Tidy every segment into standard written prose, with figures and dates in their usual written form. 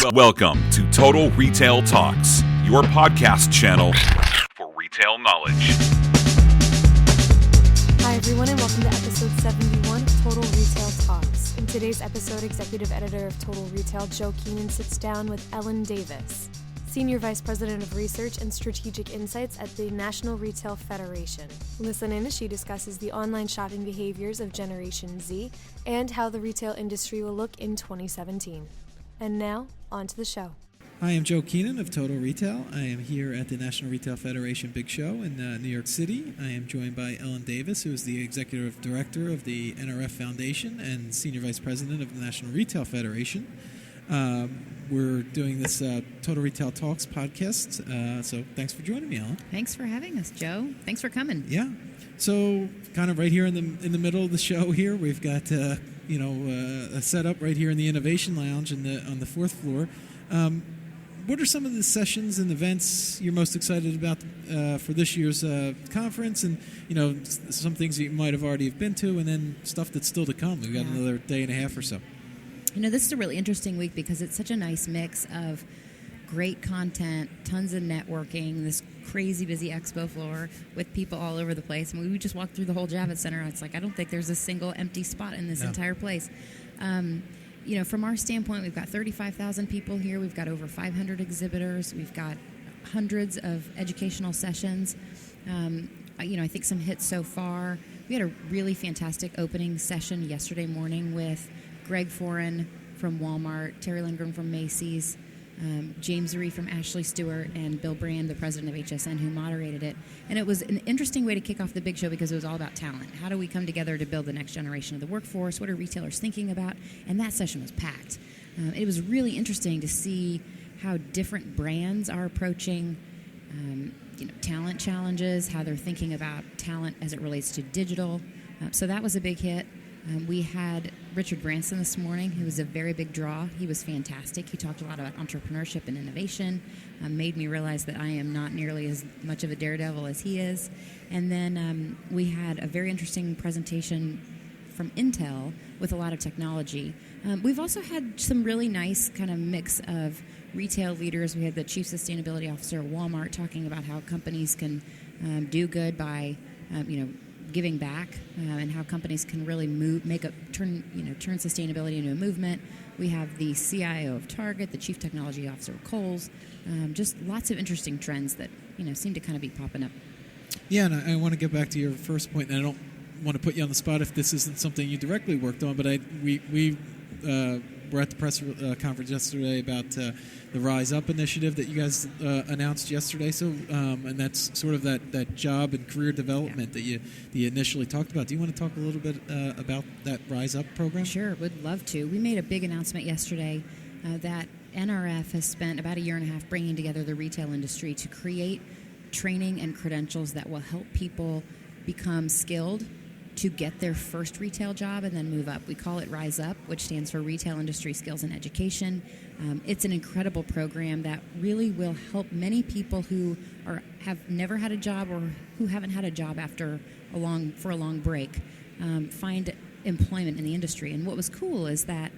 Welcome to Total Retail Talks, your podcast channel for retail knowledge. Hi everyone and welcome to episode 71 of Total Retail Talks. In today's episode, executive editor of Total Retail, Joe Keenan, sits down with Ellen Davis, Senior Vice President of Research and Strategic Insights at the National Retail Federation. Listen in as she discusses the online shopping behaviors of Generation Z and how the retail industry will look in 2017. And now, on to the show. Hi, I'm Joe Keenan of Total Retail. I am here at the National Retail Federation Big Show in New York City. I am joined by Ellen Davis, who is the Executive Director of the NRF Foundation and Senior Vice President of the National Retail Federation. We're doing this Total Retail Talks podcast, so thanks for joining me, Ellen. Thanks for having us, Joe. Thanks for coming. Yeah. So, kind of right here in the middle of the show here, we've got a setup right here in the Innovation Lounge on the fourth floor. What are some of the sessions and events you're most excited about for this year's conference, and some things that you might have already been to, and then stuff that's still to come? We've got another day and a half or so. This is a really interesting week because it's such a nice mix of great content, tons of networking, this crazy busy expo floor with people all over the place. And we just walked through the whole Javits Center, and it's like, I don't think there's a single empty spot in this entire place. From our standpoint, we've got 35,000 people here. We've got over 500 exhibitors. We've got hundreds of educational sessions. I think some hits so far. We had a really fantastic opening session yesterday morning with Greg Foran from Walmart, Terry Lindgren from Macy's, James Ree from Ashley Stewart, and Bill Brand, the president of HSN, who moderated it. And it was an interesting way to kick off the big show because it was all about talent. How do we come together to build the next generation of the workforce? What are retailers thinking about? And that session was packed. It was really interesting to see how different brands are approaching talent challenges, how they're thinking about talent as it relates to digital. So that was a big hit. We had Richard Branson this morning, who was a very big draw. He was fantastic. He talked a lot about entrepreneurship and innovation, made me realize that I am not nearly as much of a daredevil as he is. And then we had a very interesting presentation from Intel with a lot of technology. We've also had some really nice kind of mix of retail leaders. We had the Chief Sustainability Officer at Walmart talking about how companies can do good by, giving back, and how companies can really turn sustainability into a movement. We have the CIO of Target, the Chief Technology Officer of Kohl's. Just lots of interesting trends that seem to kind of be popping up. Yeah, and I want to get back to your first point, and I don't want to put you on the spot if this isn't something you directly worked on, but we were at the press conference yesterday about the Rise Up initiative that you guys announced yesterday. So, and that's sort of that job and career development that you initially talked about. Do you want to talk a little bit about that Rise Up program? Sure, would love to. We made a big announcement yesterday that NRF has spent about a year and a half bringing together the retail industry to create training and credentials that will help people become skilled to get their first retail job and then move up. We call it Rise Up, which stands for Retail Industry Skills and Education. It's an incredible program that really will help many people who have never had a job or who haven't had a job after a long break find employment in the industry. And what was cool is that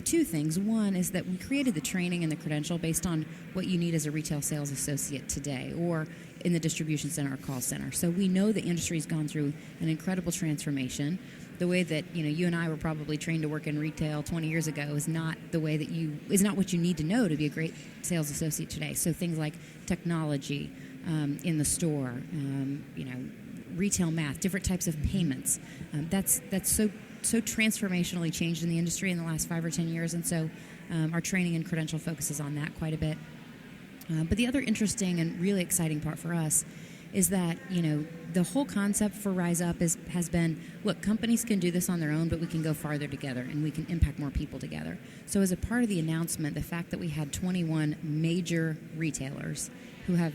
two things. One is that we created the training and the credential based on what you need as a retail sales associate today or in the distribution center or call center. So we know the industry's gone through an incredible transformation. The way that you and I were probably trained to work in retail 20 years ago is not the way that is not what you need to know to be a great sales associate today. So things like technology in the store, retail math, different types of payments. That's so transformationally changed in the industry in the last 5 or 10 years, and so our training and credential focuses on that quite a bit. But the other interesting and really exciting part for us is that, the whole concept for Rise Up has been, look, companies can do this on their own, but we can go farther together and we can impact more people together. So as a part of the announcement, the fact that we had 21 major retailers who have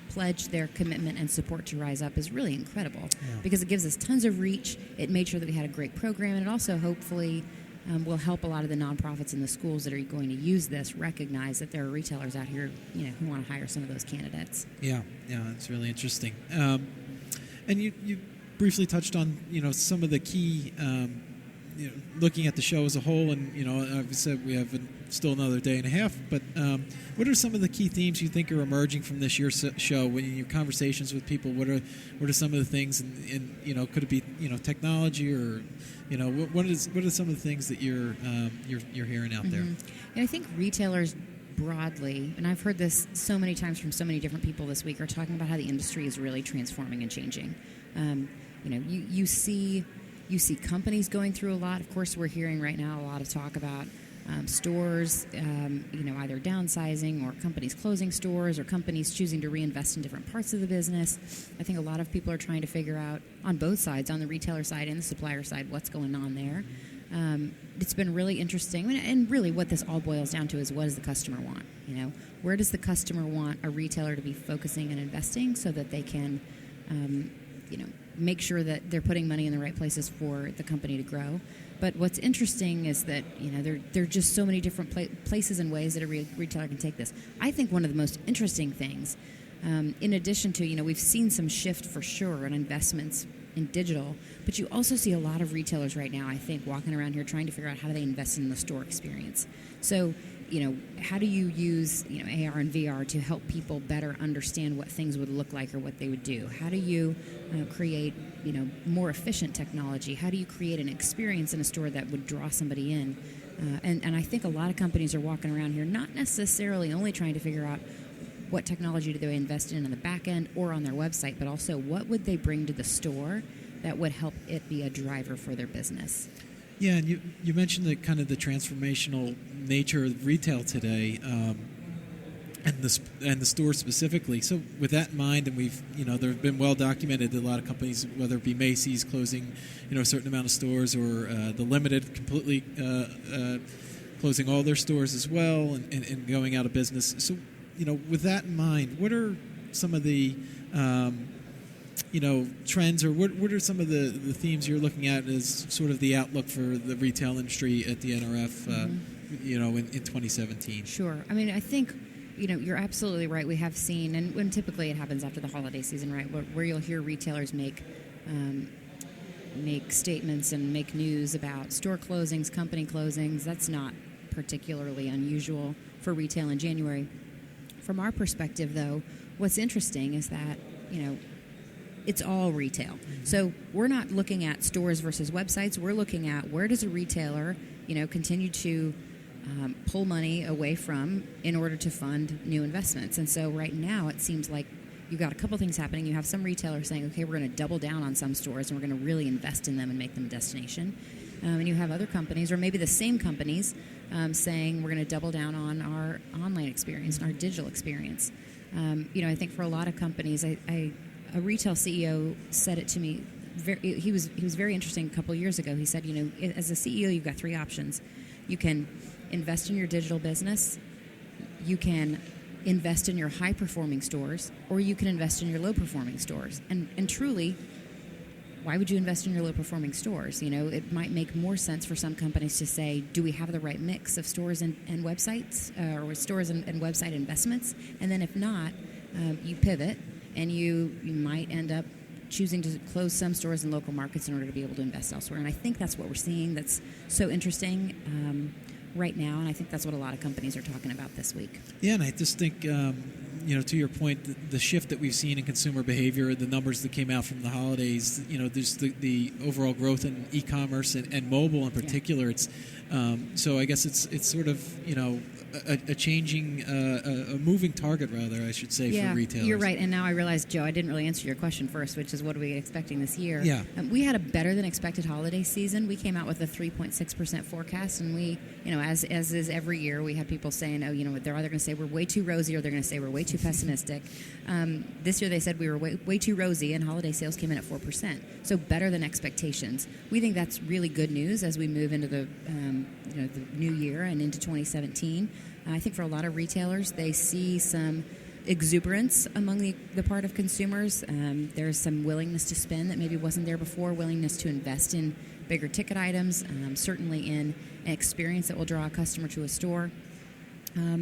pledged their commitment and support to Rise Up is really incredible because it gives us tons of reach. It made sure that we had a great program, and it also hopefully will help a lot of the nonprofits and the schools that are going to use this recognize that there are retailers out here, who want to hire some of those candidates. Yeah, it's really interesting. And you briefly touched on, some of the key looking at the show as a whole, and I've said we have still another day and a half. But what are some of the key themes you think are emerging from this year's show? When in your conversations with people, what are some of the things? And could it be technology, or what are some of the things that you're hearing out there? And I think retailers broadly, and I've heard this so many times from so many different people this week, are talking about how the industry is really transforming and changing. You see companies going through a lot. Of course, we're hearing right now a lot of talk about stores, either downsizing or companies closing stores or companies choosing to reinvest in different parts of the business. I think a lot of people are trying to figure out on both sides, on the retailer side and the supplier side, what's going on there. It's been really interesting, and really what this all boils down to is, what does the customer want? Where does the customer want a retailer to be focusing and investing so that they can make sure that they're putting money in the right places for the company to grow. But what's interesting is that there are just so many different places and ways that a retailer can take this. I think one of the most interesting things, in addition to we've seen some shift for sure in investments in digital, but you also see a lot of retailers right now, I think, walking around here trying to figure out how do they invest in the store experience. So how do you use AR and VR to help people better understand what things would look like or what they would do? How do you create more efficient technology? How do you create an experience in a store that would draw somebody in? And I think a lot of companies are walking around here not necessarily only trying to figure out what technology do they invest in the back end or on their website, but also what would they bring to the store that would help it be a driver for their business. Yeah, and you mentioned the kind of the transformational nature of retail today, and the store specifically. So with that in mind, and we've there have been well documented that a lot of companies, whether it be Macy's closing a certain amount of stores, or the Limited completely closing all their stores as well and going out of business. So with that in mind, what are some of the trends, or what are some of the themes you're looking at as sort of the outlook for the retail industry at the NRF, in 2017? Sure. I mean, I think, you're absolutely right. We have seen, and when typically it happens after the holiday season, right, where you'll hear retailers make statements and make news about store closings, company closings. That's not particularly unusual for retail in January. From our perspective, though, what's interesting is that, it's all retail. So we're not looking at stores versus websites. We're looking at where does a retailer, continue to pull money away from in order to fund new investments. And so right now it seems like you've got a couple things happening. You have some retailers saying, okay, we're going to double down on some stores and we're going to really invest in them and make them a destination. And you have other companies, or maybe the same companies, saying we're going to double down on our online experience and our digital experience. I think for a lot of companies, a retail CEO said it to me. He was very interesting a couple of years ago. He said, as a CEO, you've got three options. You can invest in your digital business, you can invest in your high-performing stores, or you can invest in your low-performing stores. And truly, why would you invest in your low-performing stores? It might make more sense for some companies to say, do we have the right mix of stores and websites, or stores and website investments? And then if not, you pivot, and you might end up choosing to close some stores in local markets in order to be able to invest elsewhere. And I think that's what we're seeing that's so interesting right now, and I think that's what a lot of companies are talking about this week. Yeah, and I just think, to your point, the shift that we've seen in consumer behavior, the numbers that came out from the holidays, there's the overall growth in e-commerce and mobile in particular. Yeah. It's so I guess it's sort of a changing, a moving target, rather, I should say, for retailers. You're right. And now I realize, Joe, I didn't really answer your question first, which is what are we expecting this year? Yeah. We had a better than expected holiday season. We came out with a 3.6% forecast, and we, as is every year, we had people saying, they're either going to say we're way too rosy or they're going to say we're way too pessimistic. This year they said we were way too rosy, and holiday sales came in at 4%. So better than expectations. We think that's really good news as we move into the new year and into 2017. I think for a lot of retailers, they see some exuberance among the part of consumers. There's some willingness to spend that maybe wasn't there before, willingness to invest in bigger ticket items, certainly in an experience that will draw a customer to a store.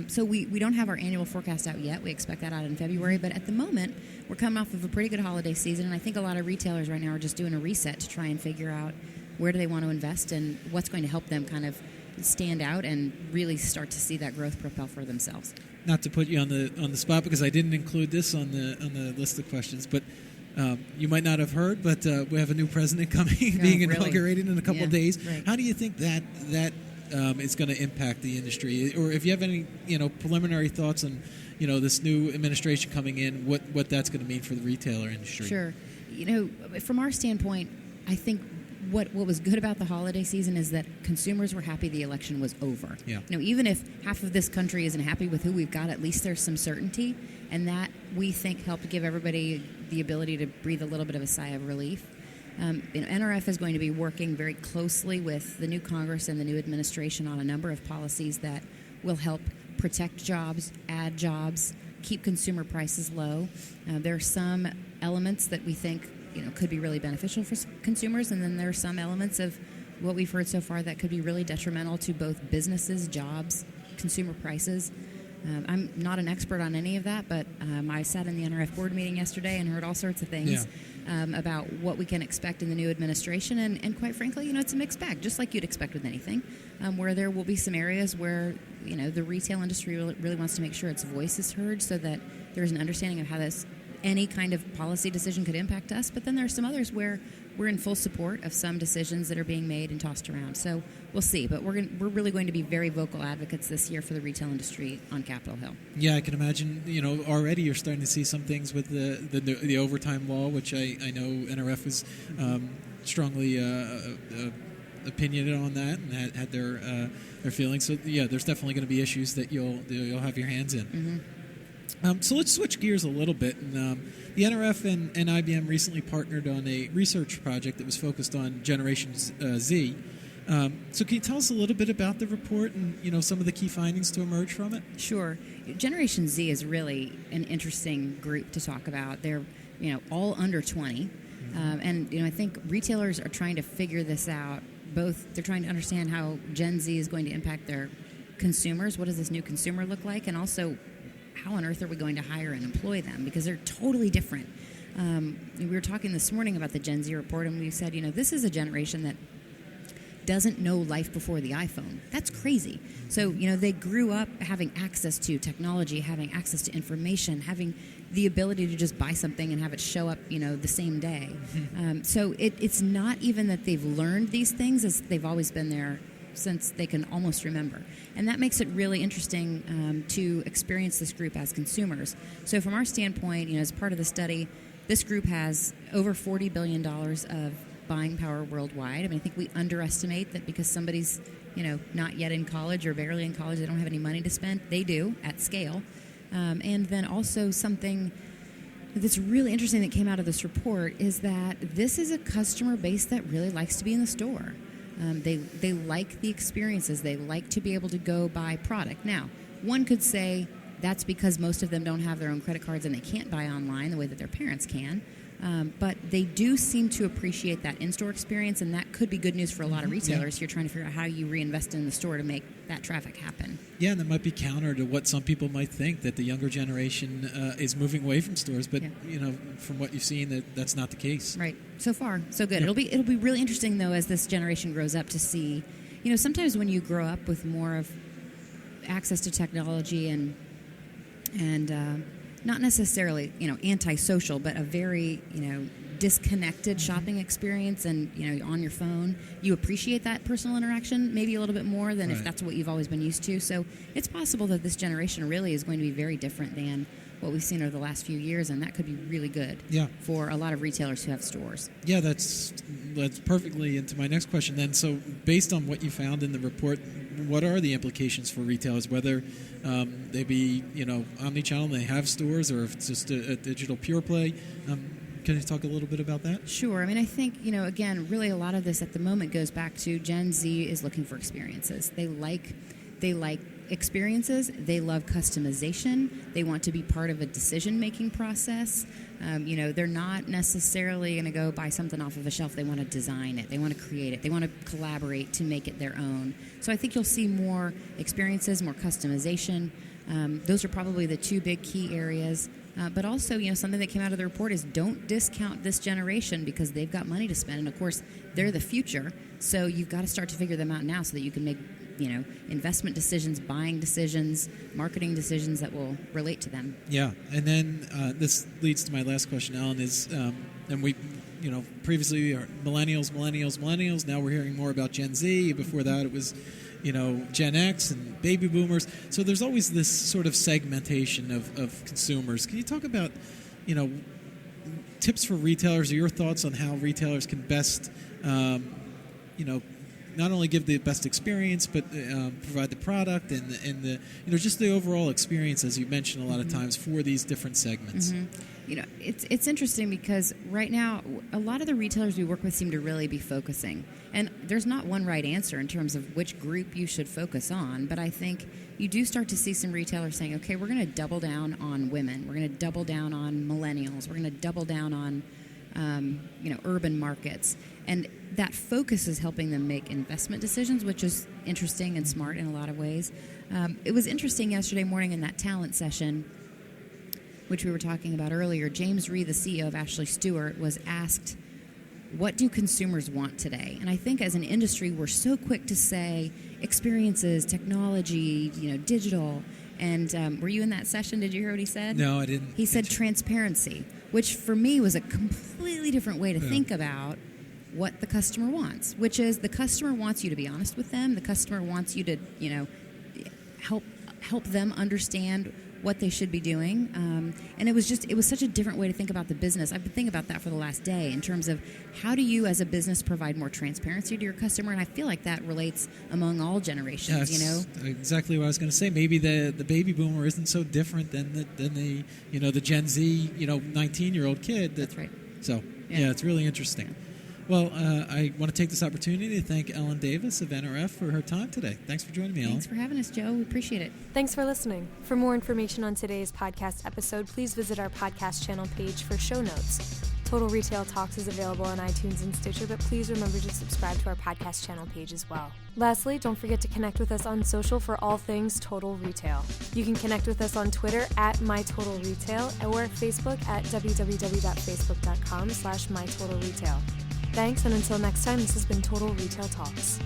So we don't have our annual forecast out yet. We expect that out in February. But at the moment, we're coming off of a pretty good holiday season, and I think a lot of retailers right now are just doing a reset to try and figure out where do they want to invest, and what's going to help them kind of stand out and really start to see that growth propel for themselves. Not to put you on the spot, because I didn't include this on the list of questions, but you might not have heard, but we have a new president coming, being inaugurated in a couple of days. Right. How do you think that is going to impact the industry? Or if you have any preliminary thoughts on this new administration coming in, what that's going to mean for the retailer industry? Sure. From our standpoint, I think what was good about the holiday season is that consumers were happy the election was over. Yeah. Even if half of this country isn't happy with who we've got, at least there's some certainty, and that we think helped give everybody the ability to breathe a little bit of a sigh of relief. NRF is going to be working very closely with the new Congress and the new administration on a number of policies that will help protect jobs, add jobs, keep consumer prices low. There are some elements that we think could be really beneficial for consumers, and then there are some elements of what we've heard so far that could be really detrimental to both businesses, jobs, consumer prices. I'm not an expert on any of that, but I sat in the NRF board meeting yesterday and heard all sorts of things about what we can expect in the new administration, and quite frankly, it's a mixed bag, just like you'd expect with anything, where there will be some areas where the retail industry really wants to make sure its voice is heard, so that there's an understanding of how any kind of policy decision could impact us. But then there are some others where we're in full support of some decisions that are being made and tossed around. So we'll see. But we're really going to be very vocal advocates this year for the retail industry on Capitol Hill. Yeah, I can imagine. Already you're starting to see some things with the overtime law, which I know NRF was strongly opinionated on that and had their feelings. So yeah, there's definitely going to be issues that you'll have your hands in. Mm-hmm. So let's switch gears a little bit. And, the NRF and IBM recently partnered on a research project that was focused on Generation Z. So can you tell us a little bit about the report and some of the key findings to emerge from it? Sure. Generation Z is really an interesting group to talk about. They're all under 20, and I think retailers are trying to figure this out. Both they're trying to understand how Gen Z is going to impact their consumers. What does this new consumer look like, and also how on earth are we going to hire and employ them? Because they're totally different. We were talking this morning about the Gen Z report, and we said, this is a generation that doesn't know life before the iPhone. That's crazy. So, they grew up having access to technology, having access to information, having the ability to just buy something and have it show up, the same day. So it's not even that they've learned these things, as they've always been there since they can almost remember. And that makes it really interesting to experience this group as consumers. So from our standpoint, as part of the study, this group has over $40 billion of buying power worldwide. I think we underestimate that because somebody's, not yet in college or barely in college, they don't have any money to spend. They do, at scale. And then also something that's really interesting that came out of this report is that this is a customer base that really likes to be in the store. They like the experiences. They like to be able to go buy product. Now, one could say that's because most of them don't have their own credit cards and they can't buy online the way that their parents can. But they do seem to appreciate that in-store experience, and that could be good news for a lot of retailers. Yeah. You're trying to figure out how you reinvest in the store to make that traffic happen. Yeah, and that might be counter to what some people might think, that the younger generation is moving away from stores. But from what you've seen, that's not the case. Right. So far, so good. Yeah. It'll be really interesting though as this generation grows up to see. Sometimes when you grow up with more of access to technology and not necessarily, antisocial, but a very, disconnected shopping experience and, on your phone, you appreciate that personal interaction maybe a little bit more than if that's what you've always been used to. So it's possible that this generation really is going to be very different than what we've seen over the last few years, and that could be really good for a lot of retailers who have stores. Yeah, that's perfectly into my next question then. So based on what you found in the report, what are the implications for retailers, whether they be, omni-channel and they have stores, or if it's just a digital pure play? Can you talk a little bit about that? Sure. I think, again, really a lot of this at the moment goes back to Gen Z is looking for experiences. They like experiences. They love customization. They want to be part of a decision-making process. They're not necessarily going to go buy something off of a shelf. They want to design it. They want to create it. They want to collaborate to make it their own. So I think you'll see more experiences, more customization. Those are probably the two big key areas. But also, something that came out of the report is don't discount this generation because they've got money to spend. And, of course, they're the future. So you've got to start to figure them out now so that you can make, investment decisions, buying decisions, marketing decisions that will relate to them. Yeah. And then this leads to my last question, Ellen, is, and we, previously we are millennials. Now we're hearing more about Gen Z. Before that it was, Gen X and baby boomers. So there's always this sort of segmentation of consumers. Can you talk about, tips for retailers or your thoughts on how retailers can best, not only give the best experience, but provide the product and the just the overall experience, as you mentioned a lot of times, for these different segments. It's interesting because right now a lot of the retailers we work with seem to really be focusing, and there's not one right answer in terms of which group you should focus on, but I think you do start to see some retailers saying, okay, we're going to double down on women, we're going to double down on millennials, we're going to double down on urban markets, and that focus is helping them make investment decisions, which is interesting and smart in a lot of ways. It was interesting yesterday morning in that talent session, which we were talking about earlier. James Rhee, the CEO of Ashley Stewart, was asked, what do consumers want today? And I think as an industry, we're so quick to say experiences, technology, digital. And were you in that session? Did you hear what he said? No, I didn't. He said transparency, which for me was a completely different way to think about what the customer wants, which is the customer wants you to be honest with them. The customer wants you to, help them understand what they should be doing. And it was such a different way to think about the business. I've been thinking about that for the last day in terms of how do you as a business provide more transparency to your customer, and I feel like that relates among all generations. That's exactly what I was going to say. Maybe the baby boomer isn't so different than the the Gen Z 19-year-old kid. That's right. So yeah, it's really interesting. Yeah. Well, I want to take this opportunity to thank Ellen Davis of NRF for her time today. Thanks for joining me, Ellen. Thanks for having us, Joe. We appreciate it. Thanks for listening. For more information on today's podcast episode, please visit our podcast channel page for show notes. Total Retail Talks is available on iTunes and Stitcher, but please remember to subscribe to our podcast channel page as well. Lastly, don't forget to connect with us on social for all things Total Retail. You can connect with us on Twitter at MyTotalRetail or Facebook at www.facebook.com/MyTotalRetail. Thanks, and until next time, this has been Total Retail Talks.